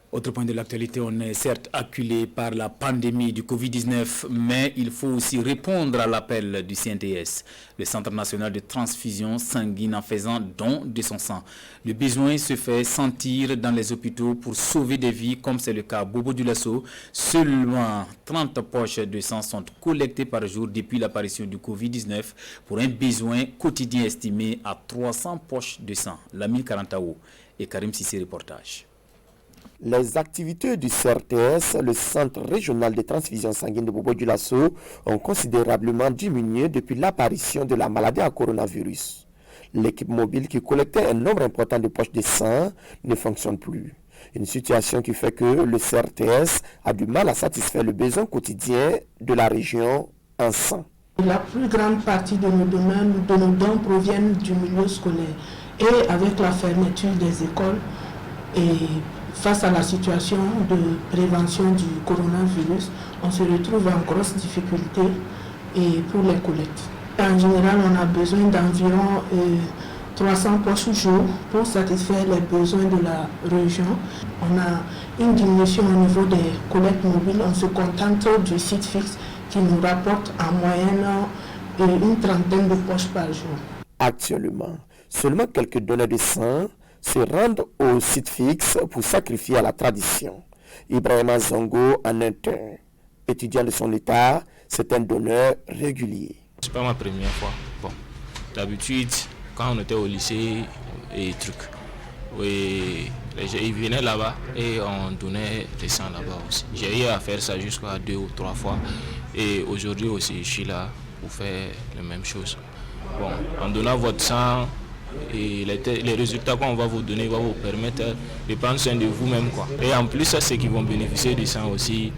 Autre point de l'actualité, on est certes acculé par la pandémie du Covid-19, mais il faut aussi répondre à l'appel du CNTS, le Centre national de transfusion sanguine, en faisant don de son sang. Le besoin se fait sentir dans les hôpitaux pour sauver des vies, comme c'est le cas à Bobo Dioulasso. Seulement 30 poches de sang sont collectées par jour depuis l'apparition du Covid-19 pour un besoin quotidien estimé à 300 poches de sang. Lamine Karantao et Karim Sissé, reportage. Les activités du CRTS, le Centre régional de transfusion sanguine de Bobo Dioulasso, ont considérablement diminué depuis l'apparition de la maladie à coronavirus. L'équipe mobile qui collectait un nombre important de poches de sang ne fonctionne plus. Une situation qui fait que le CRTS a du mal à satisfaire le besoin quotidien de la région en sang. La plus grande partie de nos dons proviennent du milieu scolaire. Et avec la fermeture des écoles et face à la situation de prévention du coronavirus, on se retrouve en grosse difficulté pour les collectes. En général, on a besoin d'environ 300 poches jour pour satisfaire les besoins de la région. On a une diminution au niveau des collectes mobiles. On se contente du site fixe qui nous rapporte en moyenne une trentaine de poches par jour. Actuellement, seulement quelques donneurs de sang se rendent au site fixe pour sacrifier à la tradition. Ibrahima Zongo en interne, étudiant de son état, c'est un donneur régulier. C'est pas ma première fois. Bon, d'habitude, quand on était au lycée et trucs, oui, ils venaient là-bas et on donnait des sangs là-bas aussi. J'ai eu à faire ça jusqu'à 2 ou 3 fois. Et aujourd'hui aussi, je suis là pour faire la même chose. Bon, en donnant votre sang, et les résultats qu'on va vous donner vont vous permettre de prendre soin de vous-même, quoi. Et en plus, ceux qui vont bénéficier du sang aussi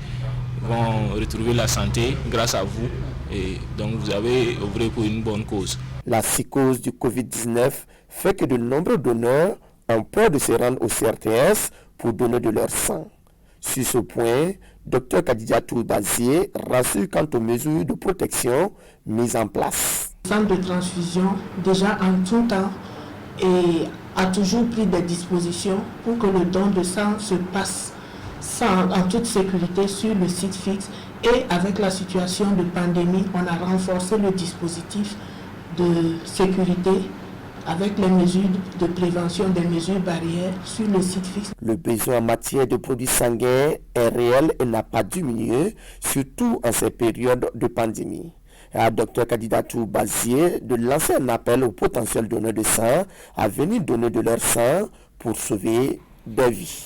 vont retrouver la santé grâce à vous. Et donc vous avez œuvré pour une bonne cause. La psychose du Covid-19 fait que de nombreux donneurs ont peur de se rendre au CRTS pour donner de leur sang. Sur ce point, Dr Kadidiatou Bazié rassure quant aux mesures de protection mises en place. Le centre de transfusion, déjà en tout temps, a toujours pris des dispositions pour que le don de sang se passe en toute sécurité sur le site fixe. Et avec la situation de pandémie, on a renforcé le dispositif de sécurité avec les mesures de prévention, des mesures barrières sur le site fixe. Le besoin en matière de produits sanguins est réel et n'a pas diminué, surtout en ces périodes de pandémie. À Dr Kadidiatou Bazié de lancer un appel aux potentiels donneurs de sang à venir donner de leur sang pour sauver des vies.